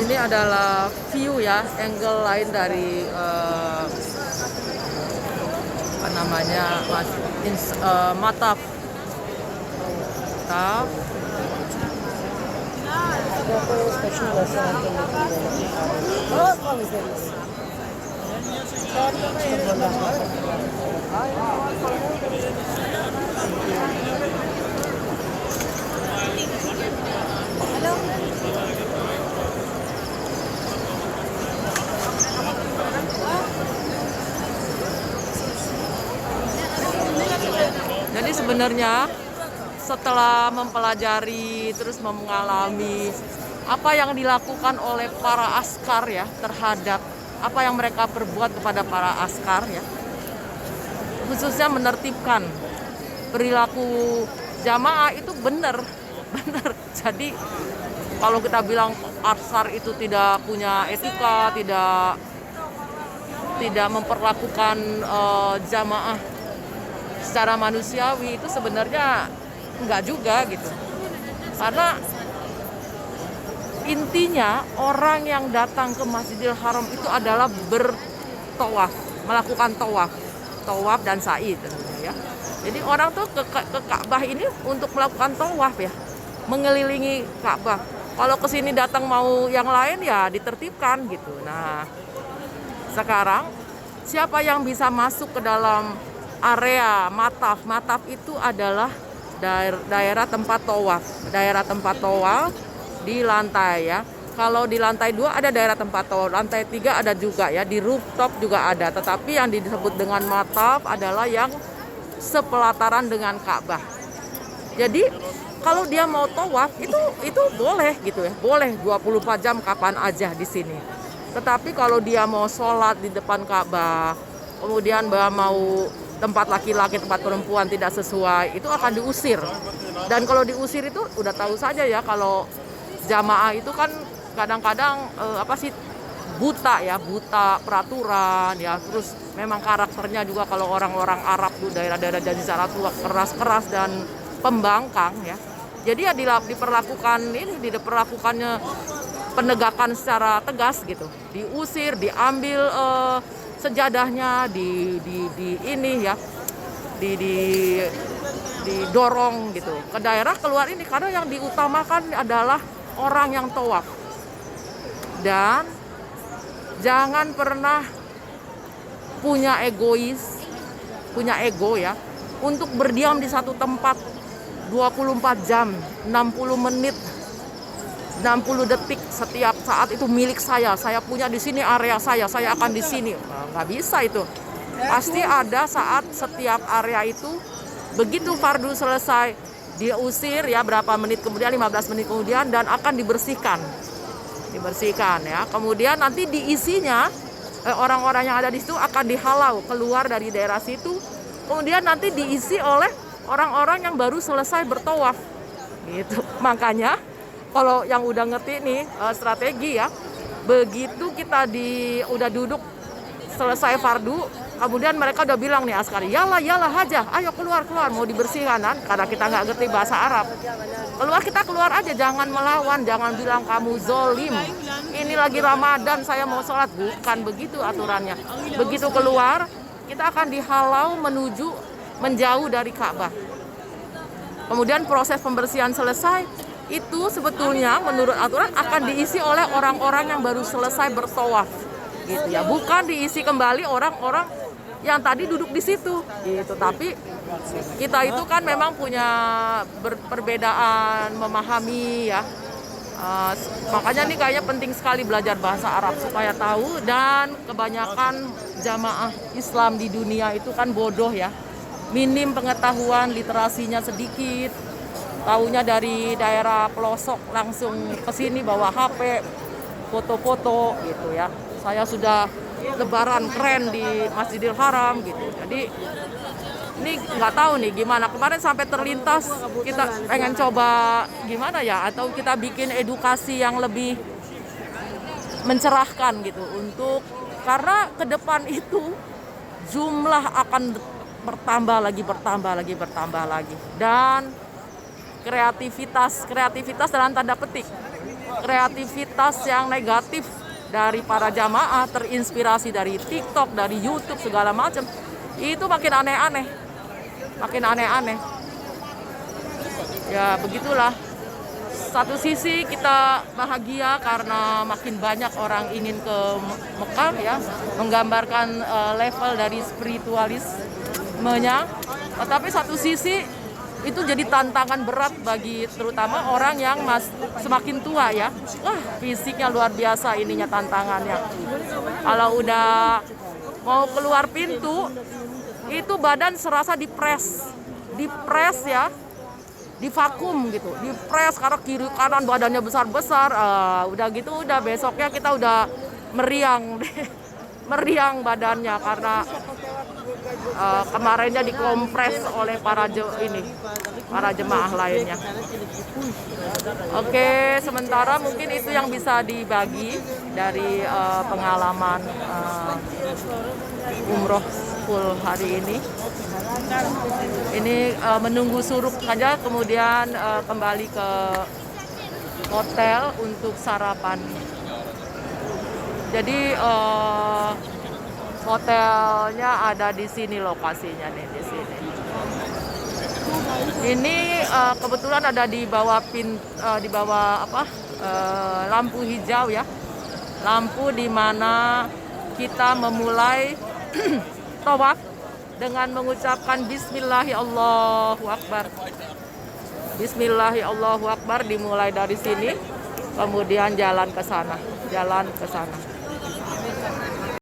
Ini adalah view ya, angle lain dari apa namanya, Mataf. Mataf. Jadi sebenarnya setelah mempelajari terus mengalami apa yang dilakukan oleh para askar ya terhadap apa yang mereka perbuat kepada para askar ya, khususnya menertibkan perilaku jamaah itu benar. Jadi kalau kita bilang askar itu tidak punya etika, tidak memperlakukan jamaah secara manusiawi, itu sebenarnya enggak juga gitu. Karena intinya orang yang datang ke Masjidil Haram itu adalah bertawaf, melakukan tawaf dan sa'i tentunya ya. Jadi orang tuh ke Ka'bah ini untuk melakukan tawaf ya, mengelilingi Ka'bah. Kalau ke sini datang mau yang lain ya ditertibkan gitu. Nah, sekarang siapa yang bisa masuk ke dalam area Mataf? Mataf itu adalah daerah tempat tawaf di lantai ya. Kalau di lantai 2 ada daerah tempat tawaf, lantai 3 ada juga ya, di rooftop juga ada. Tetapi yang disebut dengan Mataf adalah yang sepelataran dengan Ka'bah. Jadi kalau dia mau tawaf itu boleh gitu ya, boleh 24 jam kapan aja di sini. Tetapi kalau dia mau sholat di depan Ka'bah, kemudian mau tempat laki-laki, tempat perempuan tidak sesuai, itu akan diusir. Dan kalau diusir itu udah tahu saja ya, kalau jamaah itu kan kadang-kadang buta peraturan ya. Terus memang karakternya juga kalau orang-orang Arab tuh daerah-daerah Jazirah Arab keras-keras dan pembangkang ya. Jadi ya diperlakukannya penegakan secara tegas gitu. Diusir, diambil sejadahnya, didorong gitu ke daerah keluar ini, karena yang diutamakan adalah orang yang tawaf. Dan jangan pernah punya ego ya untuk berdiam di satu tempat 24 jam, 60 menit, 60 detik setiap saat itu milik saya punya di sini area saya akan di sini. Nggak bisa itu. Pasti ada saat setiap area itu begitu fardu selesai diusir ya, berapa menit kemudian, 15 menit kemudian, dan akan dibersihkan ya. Kemudian nanti diisinya orang-orang yang ada di situ akan dihalau keluar dari daerah situ. Kemudian nanti diisi oleh orang-orang yang baru selesai bertawaf gitu. Makanya kalau yang udah ngerti nih strategi ya, begitu kita udah duduk selesai fardu, kemudian mereka udah bilang nih askari, yalah aja, ayo keluar mau dibersihkan kan, karena kita nggak ngerti bahasa Arab. Kita keluar aja, jangan melawan, jangan bilang kamu zolim, ini lagi Ramadan saya mau sholat, bukan begitu aturannya. Begitu keluar kita akan dihalau menjauh dari Ka'bah. Kemudian proses pembersihan selesai, itu sebetulnya menurut aturan akan diisi oleh orang-orang yang baru selesai bertawaf gitu ya, bukan diisi kembali orang-orang yang tadi duduk di situ gitu. Tapi kita itu kan memang punya perbedaan memahami ya. Makanya nih kayaknya penting sekali belajar bahasa Arab supaya tahu. Dan kebanyakan jamaah Islam di dunia itu kan bodoh ya, minim pengetahuan, literasinya sedikit, taunya dari daerah pelosok langsung ke sini bawa HP, foto-foto gitu ya. Saya sudah lebaran keren di Masjidil Haram gitu. Jadi ini nggak tahu nih gimana, kemarin sampai terlintas kita pengen coba gimana ya, atau kita bikin edukasi yang lebih mencerahkan gitu, karena ke depan itu jumlah akan bertambah lagi. Dan kreativitas dalam tanda petik, kreativitas yang negatif dari para jamaah, terinspirasi dari TikTok, dari YouTube segala macam, itu makin aneh-aneh, ya begitulah. Satu sisi kita bahagia karena makin banyak orang ingin ke Mekah ya, menggambarkan level dari spiritualismenya. Tetapi satu sisi itu jadi tantangan berat bagi terutama orang yang semakin tua ya. Wah, fisiknya luar biasa ininya tantangannya. Kalau udah mau keluar pintu, itu badan serasa dipres ya. Divakum gitu, dipres karena kiri kanan badannya besar-besar, udah gitu udah besoknya kita udah meriang badannya karena kemarinnya dikompres oleh para jemaah lainnya. Oke, sementara mungkin itu yang bisa dibagi dari pengalaman umroh full hari ini. Ini menunggu suruk saja, kemudian kembali ke hotel untuk sarapan. Jadi hotelnya ada di sini, lokasinya nih di sini. Ini kebetulan ada di bawah lampu hijau ya, lampu di mana kita memulai tawaf dengan mengucapkan Bismillahirrahmanirrahim. Bismillahirrahmanirrahim dimulai dari sini, kemudian jalan ke sana.